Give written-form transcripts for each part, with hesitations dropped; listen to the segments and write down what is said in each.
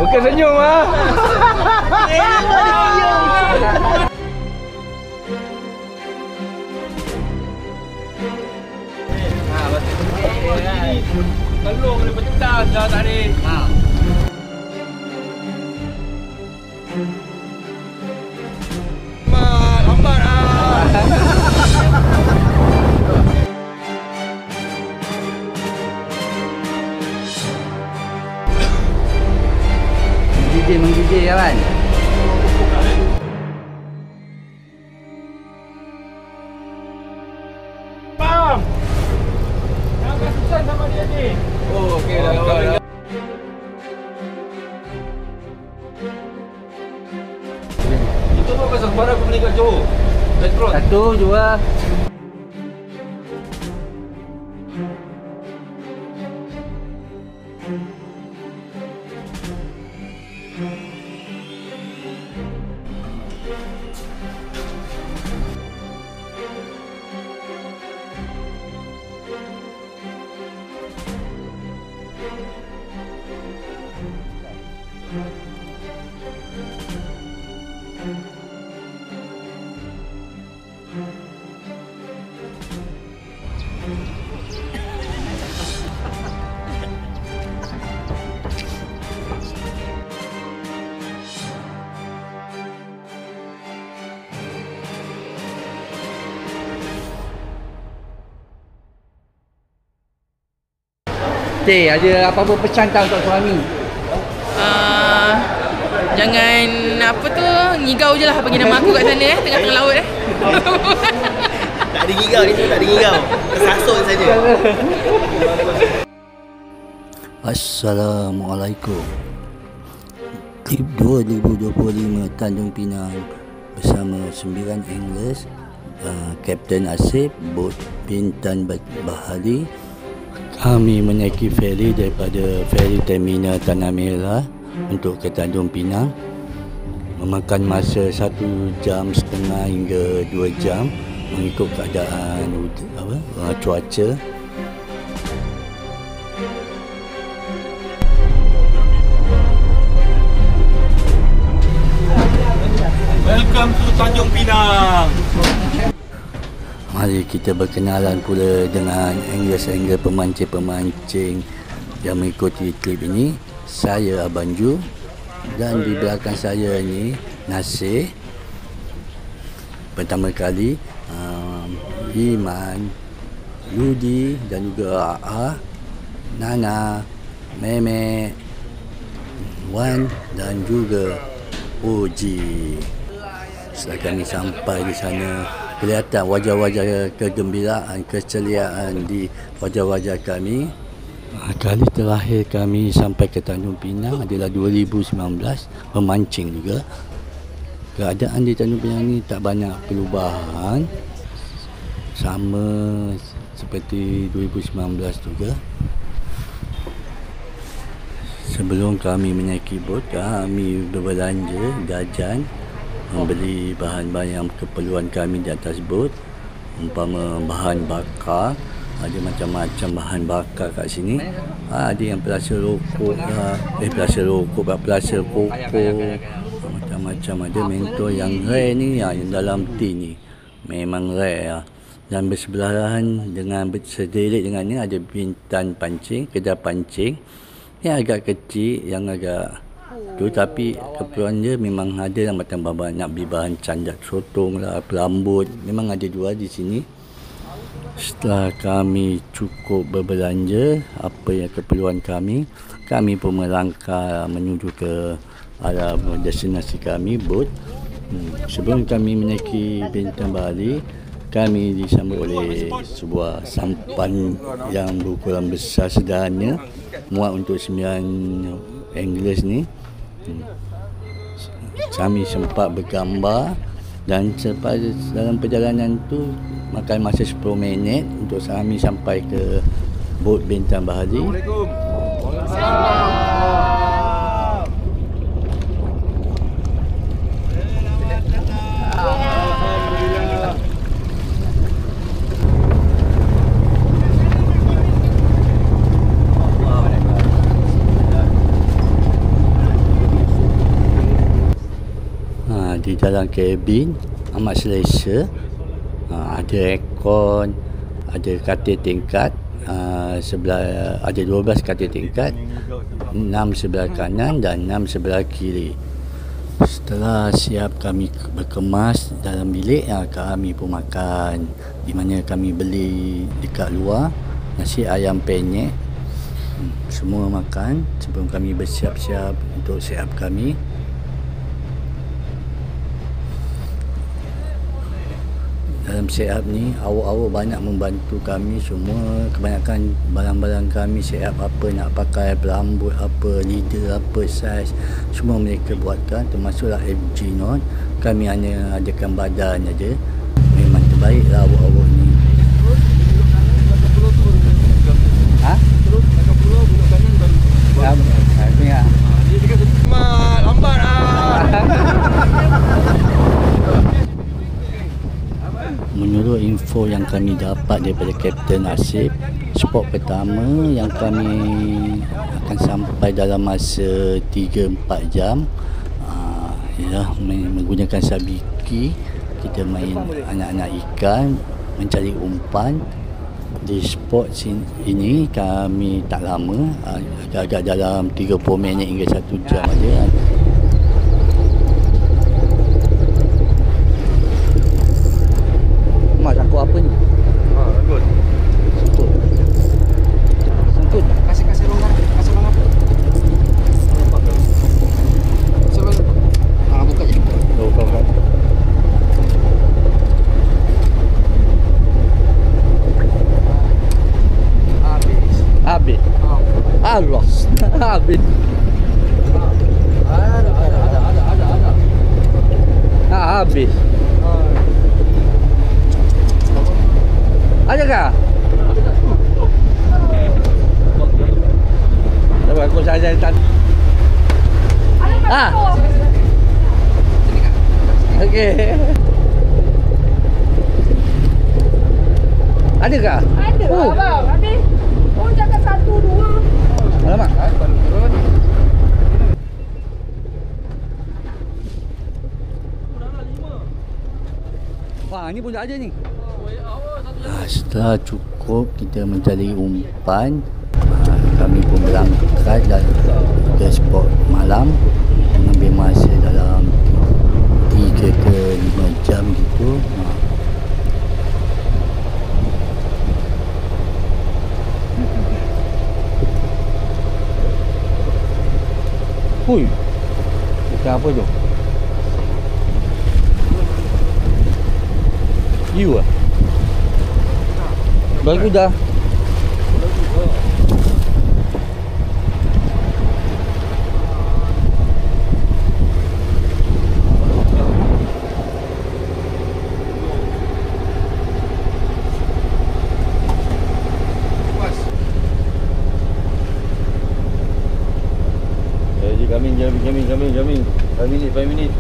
Bukan senyum ah. Tolong boleh petang dah tadi. Lambat ah. Menggigil kawan. Faham? Jangan kasihan sama dia ni. Oh, okey dah. Itu apa pasal barang aku meninggal Johor? Petrol. Satu, dua. Teh, ada apa-apa pesan tak untuk suami? Jangan apa tu, ngigau je lah bagi nama aku kat sana tengah-tengah laut Tak ada ngigau ni, tak ada ngigau. Tersasul saja. Assalamualaikum. Trip 2025 Tanjung Pinang bersama 9 Anglers, Kapten Asif, bot Bintan Bahari. Kami menaiki feri daripada feri terminal Tanah Merah untuk ke Tanjung Pinang. Memakan masa 1 jam setengah hingga 2 jam mengikut keadaan cuaca. Welcome to Tanjung Pinang. Mari kita berkenalan pula dengan angler-angler pemancing-pemancing yang mengikuti trip ini. Saya Abang Ju dan di belakang saya ni Nasir. Pertama kali Iman, Yudi dan juga AA, Nana, Meme, Wan dan juga Oji. Setelah kami sampai di sana, kelihatan wajah-wajah kegembiraan, keceriaan di wajah-wajah kami. Kali terakhir kami sampai ke Tanjung Pinang adalah 2019, memancing juga. Keadaan di Tanjung Pinang ni tak banyak perubahan, sama seperti 2019 juga. Sebelum kami menaiki bot, kami berbelanja, jajan, membeli bahan-bahan yang keperluan kami di atas bot, umpama bahan bakar. Ada macam-macam bahan bakar kat sini. Ada yang pelasa rokok lah, pelasa koko, macam-macam. Ada mentol yang rare ni, yang dalam tin ni memang rare lah. Dan bersebelahan dengan sederik dengan ni ada Bintan Pancing, kedai pancing yang agak kecil, yang agak tu, tapi keperluan dia memang ada yang macam nak beli bahan canjak sotong lah, pelambut, memang ada jual di sini. Setelah kami cukup berbelanja apa yang keperluan kami, kami pun melangkah menuju ke arah destinasi kami, bot. Sebelum kami menaiki Bintan Bahari, kami disambut oleh sebuah sampan yang berukuran besar sederhana, muat untuk 9 anglers ni. Kami sempat bergambar Dan selepas dalam perjalanan tu makan masa 10 minit untuk kami sampai ke bot Bintang Bahari. Assalamualaikum. Di dalam kabin amat selesa. Ada aircon, ada katil tingkat, sebelah ada 12 katil tingkat, 6 sebelah kanan dan 6 sebelah kiri. Setelah siap kami berkemas dalam bilik, kami pun makan, di mana kami beli dekat luar nasi ayam penyet. Semua makan sebelum kami bersiap-siap untuk siap kami. Dalam siap ni, awak-awak banyak membantu kami semua. Kebanyakan barang-barang kami siap apa nak pakai, pelambut apa, leader apa, saiz, semua mereka buatkan, termasuklah FG Note. Kami hanya adakan badan aja. Memang terbaiklah awak-awak ni. Ha? Terus agak pulau belok kanan baru. Ya. Dia dekat lambat Menurut info yang kami dapat daripada Kapten Asif, spot pertama yang kami akan sampai dalam masa 3-4 jam ialah menggunakan sabiki. Kita main anak-anak ikan, mencari umpan. Di spot ini kami tak lama, agak-agak dalam 30 minit hingga 1 jam aja. Mak sangkut apa ni? Sangkut. Sangkut. Kasih longan. Kasih longan apa? Kasih longan apa? Buka je. Buka. Habis. Allah. Habis. Ada. Habis. Ada kah? Coba aku saja tak. Okey. Ada kah? Ada abang. Habis. Oh jangan 1, 2. Alamak. Wah, ni pun tak ada ni. Setelah cukup kita mencari umpan, kami pun berangkat ke spot malam, mengambil masa dalam 3 ke 5 jam gitu. Hui. Ikan apa tu? You ah? Bagus dah. Jamin. 5 minit.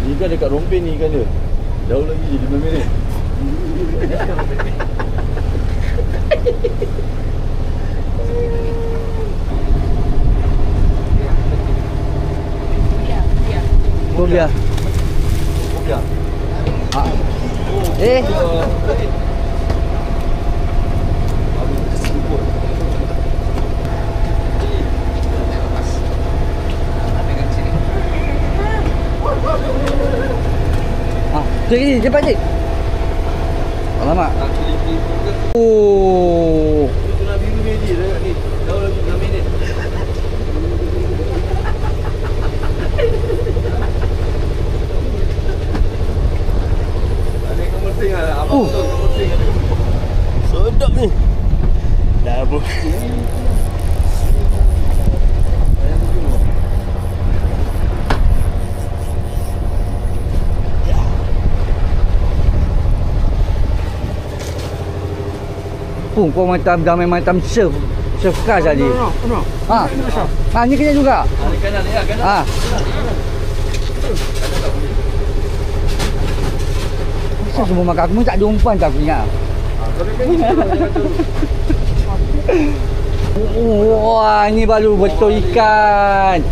Ni kan dekat rompin ni kan dia. Jauh lagi 5 minit. Bobia. Sini, cepat cik. Alamak. Oh. Itu nak biru ni dia dekat ni. Jauh lagi 6 minit. Ada kemersing lah. Abang tu kemersing ada. Sedap ni. Dah apa? kampung kau macam surf car tadi. Ni kena juga. Kanan ya, kanan. Kenapa semua makan aku tak ada umpan tak aku ingat. Wah, ni baru betul ikan.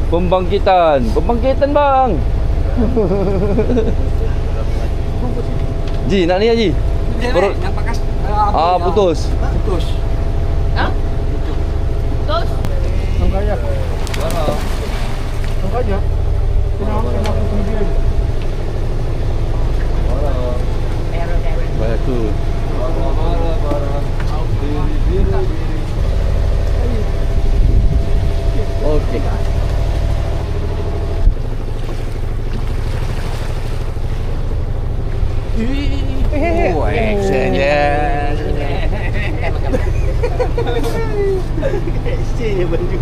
Pembangkitan bang. Ji, nak ni Ji. Perut putus. Ha? Terus? Banyak tu. Okey. Oh, excellent. Exchange baju.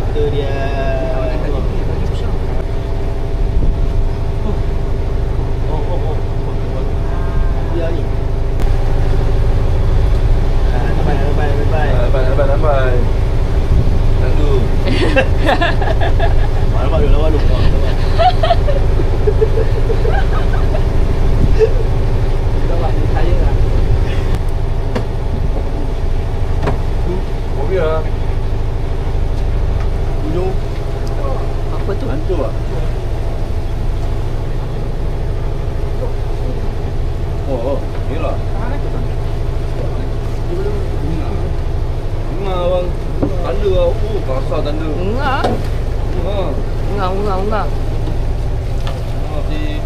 Itu dia. Dia ni. Lambai. Tunggu. Lawan lu. Mobil lah. Gunung. Apa tu? Hantu lah. Ni lah. Bunga bang. Tanda lah. Kasar tanda. Bunga. Bunga. Si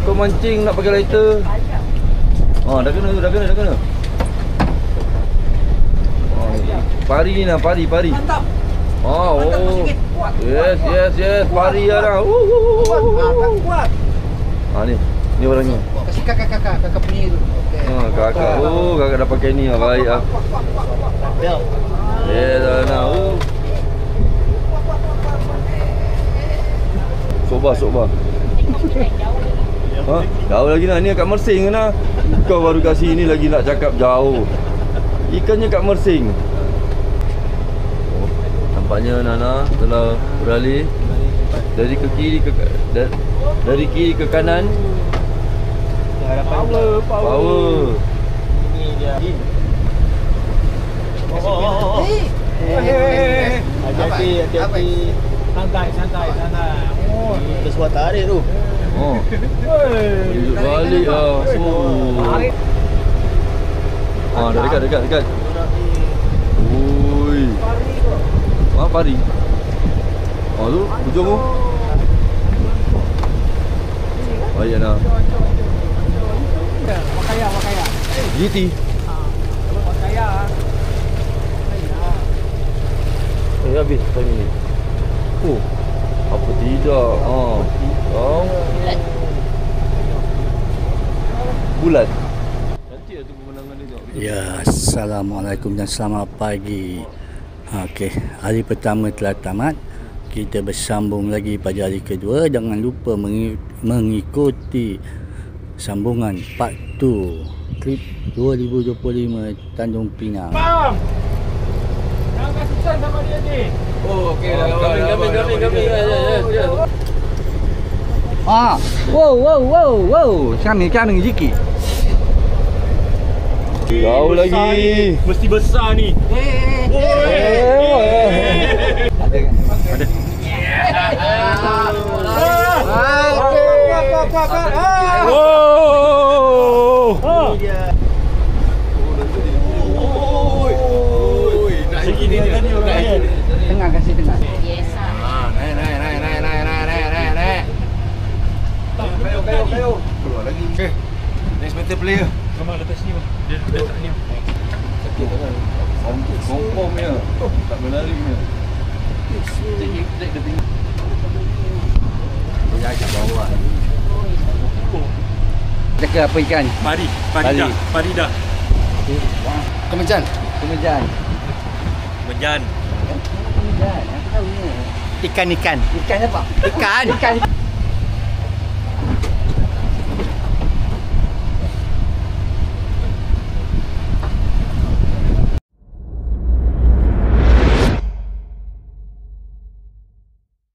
kau mancing nak pakai lighter. Dah kena. Pari ni lah, pari. Mantap. Yes, pari lah. Kuat. Ni orangnya. Kasih kakak punya tu. Kakak. Kakak dah pakai ni lah, baik lah. Dah nak. Sobat. Jauh lagi nak. Ni kat Mersing kan lah. Kau baru kasih ni lagi nak cakap jauh. Ikannya kat Mersing. Nampaknya Nana telah beralih dari kiri ke kanan. Power. Ini dia. Hati-hati. Santai. Kesuat tarik tu. Tunjuk balik lah. Dah dekat. Ui. Pari. Tu hujung tu. Baik nak. Wakaya. GT. Wakaya. Habis time ni. Apa tidak? Bulat. Cantik lah tu pemandangan dia tu. Ya, Assalamualaikum dan selamat pagi. Okey, hari pertama telah tamat. Kita bersambung lagi pada hari kedua. Jangan lupa mengikuti sambungan part 2 trip 2025 Tanjung Pinang. Bang. Jangan kasih chance sama dia ni. Okey dah. Kami. Ya. Wow. Kami sikit. Jauh lagi. Mesti besar ni. Tengah kasih tengah. Yes. Naik. Kayu. Keluar lagi. Okay. Next battle player. Gambar letak sini bang. Dia letak ni. Sakit tak kan? Kompom punya. Tak menarik punya. Take the thing. Dia agak bawah. Cakap apa ikan? Pari. Paridah. Paridah. Kemejan. Kemejan. Menjan. Kemejan. Aku tahu ni. Ikan. Ikan apa? Ikan. Ikan.